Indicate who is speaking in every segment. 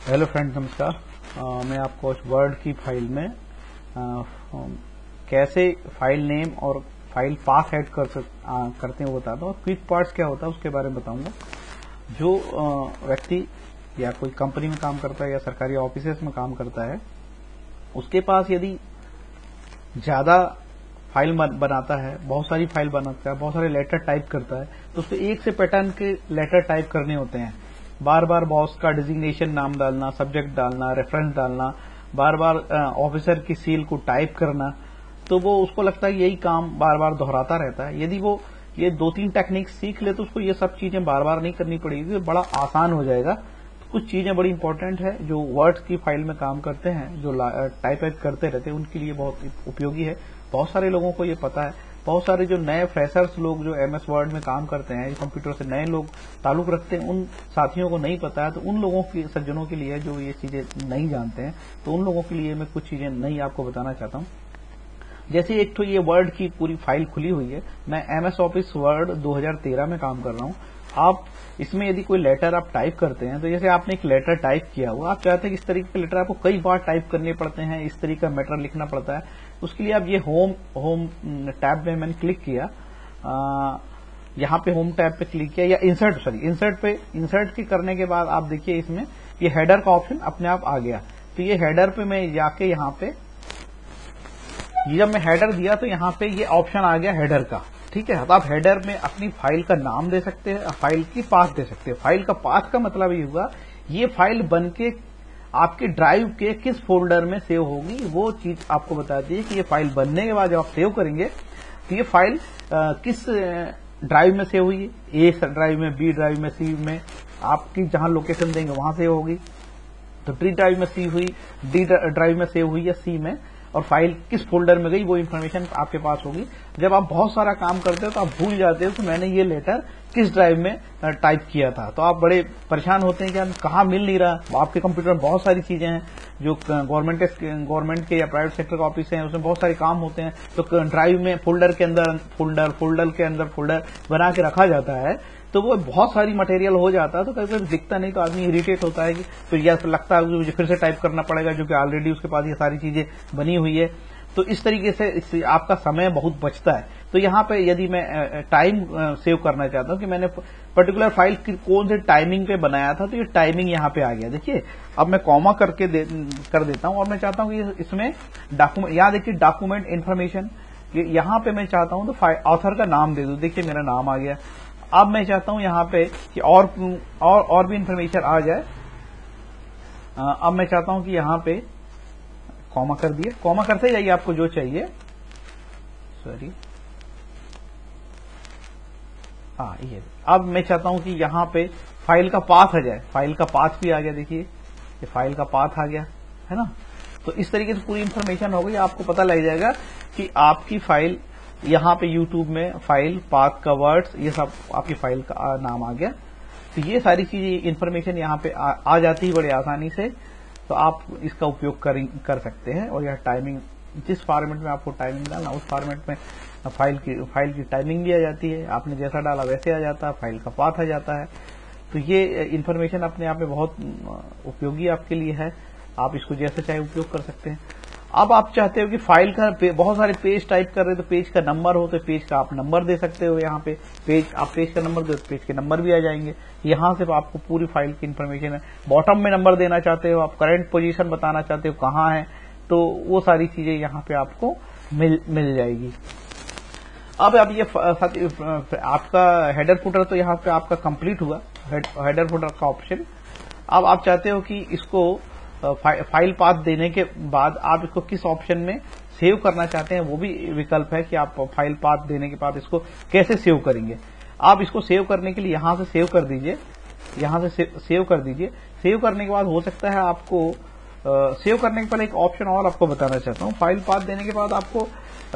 Speaker 1: Hello friends, नमस्कार। मैं आपको वर्ड की फाइल में कैसे फाइल नेम और फाइल पाथ ऐड करते हैं वो बताता हूँ, और क्विक पार्ट्स क्या होता है उसके बारे में बताऊंगा। जो व्यक्ति या कोई कंपनी में काम करता है या सरकारी ऑफिसेस में काम करता है, उसके पास यदि ज्यादा फाइल बनाता है, बहुत सारी फाइल बनाता है, बहुत सारे लेटर टाइप करता है, तो उसको एक से पैटर्न के लेटर टाइप करने होते हैं। बार बार बॉस का डिजिग्नेशन नाम डालना, सब्जेक्ट डालना, रेफरेंस डालना, बार बार ऑफिसर की सील को टाइप करना, तो वो उसको लगता है यही काम बार बार दोहराता रहता है। यदि वो ये 2-3 टेक्निक सीख ले तो उसको ये सब चीजें बार बार नहीं करनी पड़ेगी, बड़ा आसान हो जाएगा। कुछ चीजें बड़ी इंपॉर्टेंट है जो वर्ड्स की फाइल में काम करते हैं, जो टाइप करते रहते हैं, उनके लिए बहुत उपयोगी है। बहुत सारे लोगों को ये पता है। बहुत सारे जो नए फ्रेशर्स लोग जो एमएस वर्ड में काम करते हैं, कंप्यूटर से नए लोग ताल्लुक रखते हैं, उन साथियों को नहीं पता है। तो उन लोगों की, सज्जनों के लिए जो ये चीजें नहीं जानते हैं, तो उन लोगों के लिए मैं कुछ चीजें नई आपको बताना चाहता हूं। जैसे एक तो ये वर्ड की पूरी फाइल खुली हुई है। मैं एमएस ऑफिस वर्ड 2013 में काम कर रहा हूं। आप इसमें यदि कोई लेटर आप टाइप करते हैं, तो जैसे आपने एक लेटर टाइप किया हुआ, आप चाहते हैं कि इस तरीके के लेटर आपको कई बार टाइप करने पड़ते हैं, इस तरीके का मैटर लिखना पड़ता है। उसके लिए आप ये होम टैब में मैंने क्लिक किया, यहाँ पे होम टैब पे क्लिक किया, या इंसर्ट के करने के बाद आप देखिए इसमें ये हेडर का ऑप्शन अपने आप आ गया। तो ये हेडर पे मैं जाके यहाँ पे, जब मैं हेडर दिया तो यहाँ पे ये ऑप्शन आ गया हेडर का। ठीक है, अब आप हेडर में अपनी फाइल का नाम दे सकते हैं, फाइल की पाथ दे सकते हैं। फाइल का पाथ का मतलब ये हुआ, ये फाइल बन के आपके ड्राइव के किस फोल्डर में सेव होगी, वो चीज आपको बताती है कि ये फाइल बनने के बाद जब आप सेव करेंगे तो ये फाइल किस ड्राइव में सेव हुई, ए ड्राइव में, बी ड्राइव में, सी में, आपकी जहां लोकेशन देंगे वहां सेव होगी। तो डी ड्राइव में सेव हुई, डी ड्राइव में सेव हुई या सी में, और फाइल किस फोल्डर में गई वो इन्फॉर्मेशन आपके पास होगी। जब आप बहुत सारा काम करते हो तो आप भूल जाते हो कि मैंने ये लेटर किस ड्राइव में टाइप किया था, तो आप बड़े परेशान होते हैं कि कहाँ मिल नहीं रहा। आपके कंप्यूटर में बहुत सारी चीजें हैं, जो गवर्नमेंट के या प्राइवेट सेक्टर का ऑफिस है, उसमें बहुत सारे काम होते हैं। तो ड्राइव में फोल्डर के अंदर फोल्डर बना के रखा जाता है, तो वो बहुत सारी मटेरियल हो जाता है। तो कभी कभी दिखता नहीं, तो आदमी इरिटेट होता है कि फिर यह लगता है कि मुझे फिर से टाइप करना पड़ेगा, जो कि ऑलरेडी उसके पास ये सारी चीजें बनी हुई है। तो इस तरीके से आपका समय बहुत बचता है। तो यहाँ पे यदि मैं टाइम सेव करना चाहता हूँ कि मैंने पर्टिकुलर फाइल कौन से टाइमिंग पे बनाया था, तो ये टाइमिंग यहाँ पे आ गया। देखिए, अब मैं कॉमा कर देता हूँ, और मैं चाहता हूँ कि इसमें डॉक्यूमेंट, यहाँ देखिए डॉक्यूमेंट इन्फॉर्मेशन, यहाँ पे मैं चाहता हूँ तो ऑथर का नाम दे दूं। देखिए मेरा नाम आ गया। अब मैं चाहता हूं यहां पे कि और भी इंफॉर्मेशन आ जाए। अब मैं चाहता हूं कि यहां पे कॉमा कर दिए, कॉमा करते जाइए आपको जो चाहिए। सॉरी, ये अब मैं चाहता हूं कि यहां पे फाइल का पाथ आ जाए। फाइल का पाथ भी आ गया, देखिए ये फाइल का पाथ आ गया है ना। तो इस तरीके से पूरी इंफॉर्मेशन हो गई। आपको पता लग जाएगा कि आपकी फाइल, यहाँ पे YouTube में फाइल पाथ का वर्ड्स, ये सब आपकी फाइल का नाम आ गया। तो ये सारी चीजें इंफॉर्मेशन यहाँ पे आ जाती है बड़े आसानी से। तो आप इसका उपयोग कर सकते हैं। और यह टाइमिंग, जिस फॉर्मेट में आपको टाइमिंग डालना, उस फॉर्मेट में फाइल की टाइमिंग भी आ जाती है। आपने जैसा डाला वैसे आ जाता है, फाइल का पाथ आ जाता है। तो ये इंफॉर्मेशन अपने आप में बहुत उपयोगी आपके लिए है। आप इसको जैसे चाहे उपयोग कर सकते हैं। अब आप चाहते हो कि फाइल का बहुत सारे पेज टाइप कर रहे हो, तो पेज का नंबर हो तो पेज का आप नंबर दे सकते हो। यहाँ पे पेज का नंबर दो तो पेज के नंबर भी आ जाएंगे। यहाँ से आपको पूरी फाइल की इंफॉर्मेशन है। बॉटम में नंबर देना चाहते हो, आप करंट पोजीशन बताना चाहते हो कहाँ है, तो वो सारी चीजें यहाँ पे आपको मिल जाएगी। अब ये आपका हेडर फुटर तो यहाँ पे आपका कंप्लीट हुआ, हेडर फुटर का ऑप्शन। अब आप चाहते हो कि इसको फाइल पाथ देने के बाद आप इसको किस ऑप्शन में सेव करना चाहते हैं, वो भी विकल्प है कि आप फाइल पाथ देने के बाद इसको कैसे सेव करेंगे। आप इसको सेव करने के लिए यहां से सेव कर दीजिए, यहां से सेव कर दीजिए। सेव करने के बाद हो सकता है आपको सेव करने के पहले एक ऑप्शन और आपको बताना चाहता हूं। फाइल पाथ देने के बाद आपको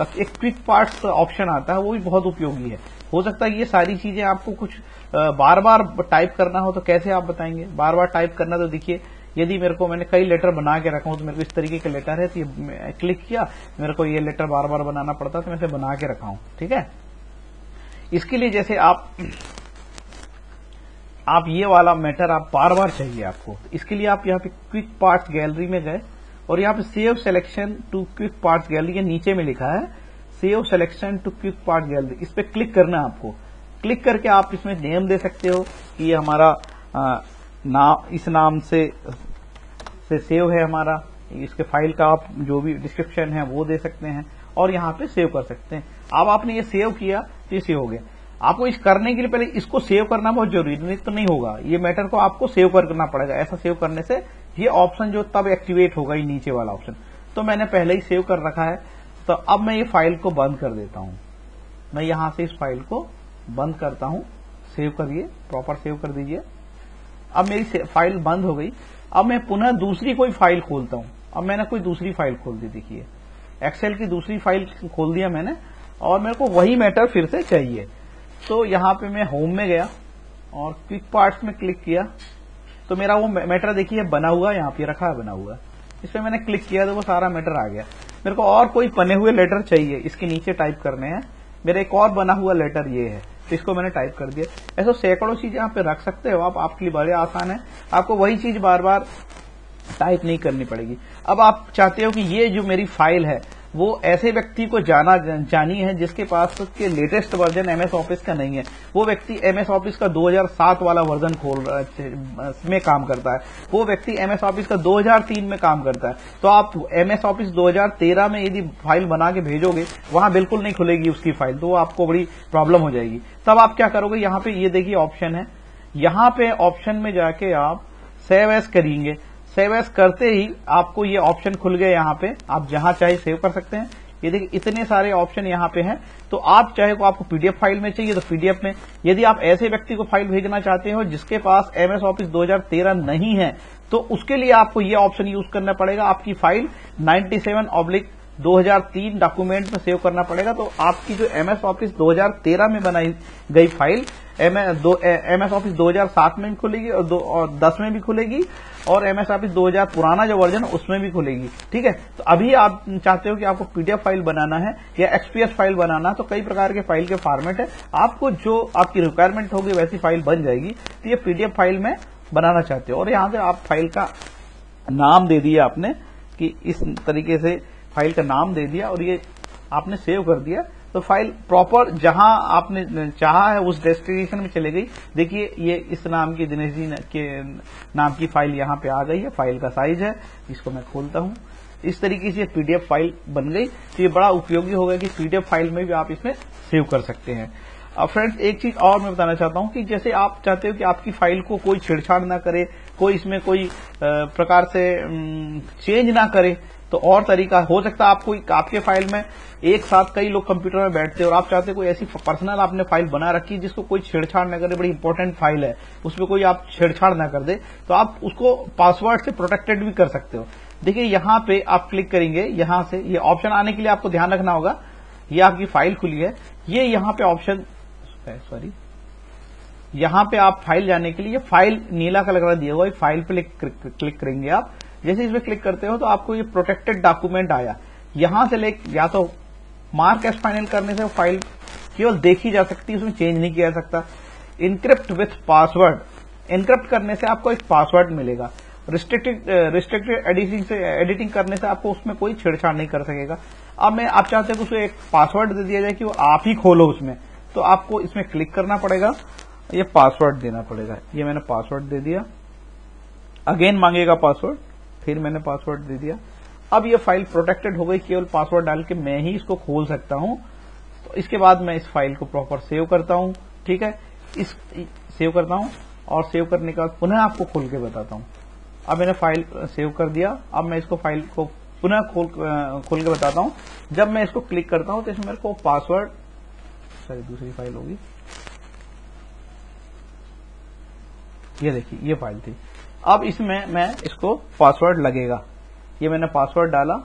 Speaker 1: एक क्विक पार्ट्स ऑप्शन आता है, वो भी बहुत उपयोगी है। हो सकता है ये सारी चीजें आपको कुछ बार बार टाइप करना हो, तो कैसे आप बताएंगे। बार बार टाइप करना, तो देखिए यदि मैंने कई लेटर बना के रखा हूं, तो मेरे को इस तरीके के लेटर है, तो ये क्लिक किया, मेरे को ये लेटर बार बार बनाना पड़ता, तो मैं इसे बना के रखा हूं। ठीक है, इसके लिए जैसे आप ये वाला मैटर आप बार बार चाहिए आपको, तो इसके लिए आप यहाँ पे क्विक पार्ट्स गैलरी में गए और यहाँ पे save selection to quick parts gallery के नीचे में लिखा है save selection to quick part gallery, इस पे क्लिक करना है आपको। क्लिक करके आप इसमें नेम दे सकते हो कि ये हमारा इस नाम से सेव है हमारा, इसके फाइल का आप जो भी डिस्क्रिप्शन है वो दे सकते हैं और यहाँ पे सेव कर सकते हैं। अब आपने ये सेव किया तो ये सेव हो गया। आपको इस करने के लिए पहले इसको सेव करना बहुत जरूरी, नहीं तो नहीं होगा, ये मैटर को आपको सेव करना पड़ेगा। ऐसा सेव करने से ये ऑप्शन जो तब एक्टिवेट होगा, ये नीचे वाला ऑप्शन। तो मैंने पहले ही सेव कर रखा है, तो अब मैं ये फाइल को बंद कर देता हूं। मैं यहां से इस फाइल को बंद करता हूं। सेव करिए, प्रॉपर सेव कर दीजिए। अब मेरी फाइल बंद हो गई। अब मैं पुनः दूसरी कोई फाइल खोलता हूं। अब मैंने कोई दूसरी फाइल खोल दी, देखिए एक्सेल की दूसरी फाइल खोल दिया मैंने, और मेरे को वही मैटर फिर से चाहिए। तो यहां पे मैं होम में गया और क्विक पार्ट्स में क्लिक किया, तो मेरा वो मैटर देखिए बना हुआ यहाँ पे रखा है, बना हुआ। इस पे मैंने क्लिक किया तो वो सारा मैटर आ गया। मेरे को और कोई बने हुए लेटर चाहिए, इसके नीचे टाइप करने हैं। मेरा एक और बना हुआ लेटर ये है, तो इसको मैंने टाइप कर दिया। ऐसा सैकड़ों चीज यहाँ पे रख सकते हो आप, आपके लिए बड़े आसान है। आपको वही चीज बार बार टाइप नहीं करनी पड़ेगी। अब आप चाहते हो कि ये जो मेरी फाइल है वो ऐसे व्यक्ति को जानी है जिसके पास के लेटेस्ट वर्जन एमएस ऑफिस का नहीं है। वो व्यक्ति एमएस ऑफिस का 2007 वाला वर्जन में काम करता है, वो व्यक्ति एमएस ऑफिस का 2003 में काम करता है। तो आप एमएस ऑफिस 2013 में यदि फाइल बना के भेजोगे, वहां बिल्कुल नहीं खुलेगी उसकी फाइल, तो आपको बड़ी प्रॉब्लम हो जाएगी। तब आप क्या करोगे, यहाँ पे ये देखिए ऑप्शन है, यहाँ पे ऑप्शन में जाके आप सेव एज करेंगे। सेव एज करते ही आपको ये ऑप्शन खुल गए। यहाँ पे आप जहां चाहे सेव कर सकते हैं। ये देखिए इतने सारे ऑप्शन यहाँ पे हैं। तो आप चाहे को आपको पीडीएफ फाइल में चाहिए तो पीडीएफ में, यदि आप ऐसे व्यक्ति को फाइल भेजना चाहते हो जिसके पास एमएस ऑफिस 2013 नहीं है, तो उसके लिए आपको ये ऑप्शन यूज करना पड़ेगा। आपकी फाइल 97/2003 डॉक्यूमेंट में सेव करना पड़ेगा। तो आपकी जो एमएस ऑफिस 2013 में बनाई गई फाइल एमएस ऑफिस 2007 में भी खुलेगी और 10 में भी खुलेगी, और एमएस ऑफिस 2000 पुराना जो वर्जन है उसमें भी खुलेगी। ठीक है, तो अभी आप चाहते हो कि आपको पीडीएफ फाइल बनाना है या एक्सपीएस फाइल बनाना, तो कई प्रकार के फाइल के फॉर्मेट है, आपको जो आपकी रिक्वायरमेंट होगी वैसी फाइल बन जाएगी। तो ये पीडीएफ फाइल में बनाना चाहते हो, और यहां से आप फाइल का नाम दे दिया आपने कि इस तरीके से फाइल का नाम दे दिया, और ये आपने सेव कर दिया। तो फाइल प्रॉपर जहां आपने चाहा है उस डेस्टिनेशन में चले गई। देखिए ये इस नाम की दिनेश जी के नाम की फाइल यहाँ पे आ गई है। फाइल का साइज है, इसको मैं खोलता हूँ। इस तरीके से पीडीएफ फाइल बन गई। तो ये बड़ा उपयोगी होगा कि पीडीएफ फाइल में भी आप इसमें सेव कर सकते हैं। अब फ्रेंड्स एक चीज और मैं बताना चाहता हूं कि जैसे आप चाहते हो कि आपकी फाइल को कोई छेड़छाड़ ना करे, कोई इसमें कोई प्रकार से चेंज ना करे, तो और तरीका हो सकता है। आपके फाइल में एक साथ कई लोग कंप्यूटर में बैठते हैं और आप चाहते हो कोई ऐसी पर्सनल आपने फाइल बना रखी है जिसको कोई छेड़छाड़ न करे, बड़ी इंपॉर्टेंट फाइल है, उसमें कोई आप छेड़छाड़ ना कर दे, तो आप उसको पासवर्ड से प्रोटेक्टेड भी कर सकते हो। देखिए यहाँ पे आप क्लिक करेंगे, यहां से ये ऑप्शन आने के लिए आपको ध्यान रखना होगा। ये आपकी फाइल खुली है, ये यहाँ पे ऑप्शन यहां पे आप फाइल जाने के लिए फाइल नीला कलर का दिया हुआ है, फाइल पे क्लिक करेंगे आप। जैसे इसमें क्लिक करते हो तो आपको ये प्रोटेक्टेड डॉक्यूमेंट आया। यहां से या तो मार्क एज फाइनल करने से फाइल केवल देखी जा सकती है, उसमें चेंज नहीं किया जा सकता। इनक्रिप्ट विथ पासवर्ड, इनक्रिप्ट करने से आपको एक पासवर्ड मिलेगा। रिस्ट्रिक्टेड एडिटिंग करने से आपको उसमें कोई छेड़छाड़ नहीं कर सकेगा। अब आप चाहते हैं कि उसको एक पासवर्ड दे दिया जाए कि वो आप ही खोलो उसमें, तो आपको इसमें क्लिक करना पड़ेगा, ये पासवर्ड देना पड़ेगा। ये मैंने पासवर्ड दे दिया, अगेन मांगेगा पासवर्ड, फिर मैंने पासवर्ड दे दिया। अब ये फाइल प्रोटेक्टेड हो गई, केवल पासवर्ड डाल के मैं ही इसको खोल सकता हूं। तो इसके बाद मैं इस फाइल को प्रॉपर सेव करता हूं। ठीक है, सेव करता हूं और सेव करने के बाद पुनः आपको खोल के बताता हूं। अब मैंने फाइल सेव कर दिया। अब मैं इसको फाइल को पुनः खोल के बताता हूं। जब मैं इसको क्लिक करता हूं तो इसमें मेरे को पासवर्ड, सॉरी दूसरी फाइल होगी, ये देखिए ये फाइल थी। अब इसमें मैं इसको पासवर्ड लगेगा, ये मैंने पासवर्ड डाला,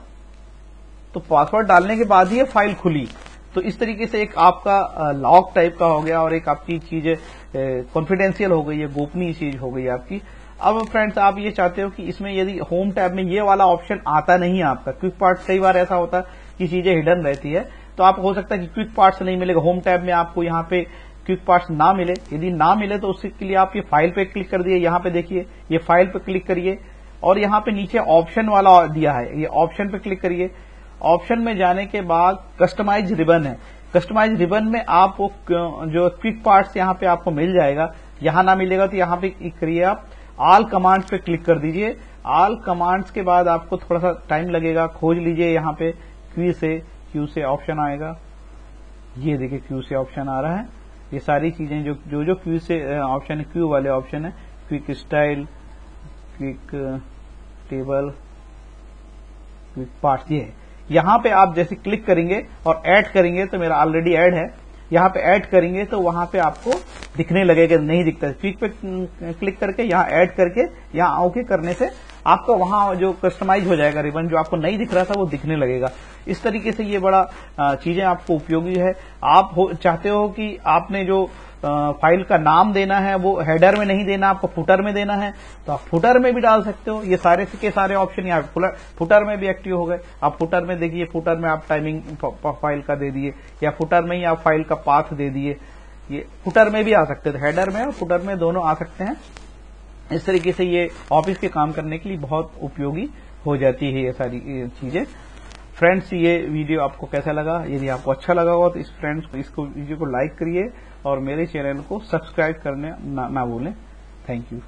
Speaker 1: तो पासवर्ड डालने के बाद ही ये फाइल खुली। तो इस तरीके से एक आपका लॉक टाइप का हो गया और एक आपकी चीज कॉन्फिडेंशियल हो गई है, गोपनीय चीज हो गई आपकी। अब फ्रेंड्स आप ये चाहते हो कि इसमें यदि होम टैब में ये वाला ऑप्शन आता नहीं है आपका, क्विक पार्ट्स कई बार ऐसा होता है कि चीजें हिडन रहती है, तो आप हो सकता है कि क्विक पार्ट्स नहीं मिलेगा। होम टैब में आपको यहाँ पे क्विक पार्ट्स ना मिले, यदि ना मिले तो उसके लिए आप ये फाइल पे क्लिक कर दिए, यहाँ पे देखिए ये फाइल पे क्लिक करिए और यहाँ पे नीचे ऑप्शन वाला दिया है, ये ऑप्शन पे क्लिक करिए। ऑप्शन में जाने के बाद कस्टमाइज रिबन है, कस्टमाइज रिबन में आप जो क्विक पार्ट्स यहाँ पे आपको मिल जाएगा, यहाँ ना मिलेगा तो यहाँ पे क्लिक करिए, आप ऑल कमांड्स पे क्लिक कर दीजिए। ऑल कमांड्स के बाद आपको थोड़ा सा टाइम लगेगा, खोज लीजिए, यहाँ पे क्यू से ऑप्शन आएगा, ये देखिए क्यू से ऑप्शन आ रहा है। ये सारी चीजें जो क्यू से ऑप्शन है, क्यू वाले ऑप्शन है, quick style, quick table, quick parts, ये है। यहाँ पे आप जैसे क्लिक करेंगे और ऐड करेंगे तो मेरा ऑलरेडी ऐड है, यहाँ पे ऐड करेंगे तो वहां पे आपको दिखने लगेगा, नहीं दिखता है। क्विक पे क्लिक करके यहाँ ऐड करके यहाँ ओके करने से आपका वहां जो कस्टमाइज हो जाएगा रिबन, जो आपको नहीं दिख रहा था वो दिखने लगेगा। इस तरीके से ये बड़ा चीजें आपको उपयोगी है। आप चाहते हो कि आपने जो फाइल का नाम देना है वो हेडर में नहीं देना, आपको फुटर में देना है, तो आप फुटर में भी डाल सकते हो। ये सारे के सारे ऑप्शन यहाँ फुटर में भी एक्टिव हो गए। आप फुटर में देखिए, फुटर में आप टाइमिंग फाइल का दे दिए, या फुटर में ही आप फाइल का पाथ दे दिए, ये फुटर में भी आ सकते थे, हेडर में और फुटर में दोनों आ सकते हैं। इस तरीके से ये ऑफिस के काम करने के लिए बहुत उपयोगी हो जाती है ये सारी चीजें। फ्रेंड्स, ये वीडियो आपको कैसा लगा? यदि आपको अच्छा लगा हो तो इसको वीडियो को लाइक करिए और मेरे चैनल को सब्सक्राइब करने ना भूलें। Thank you.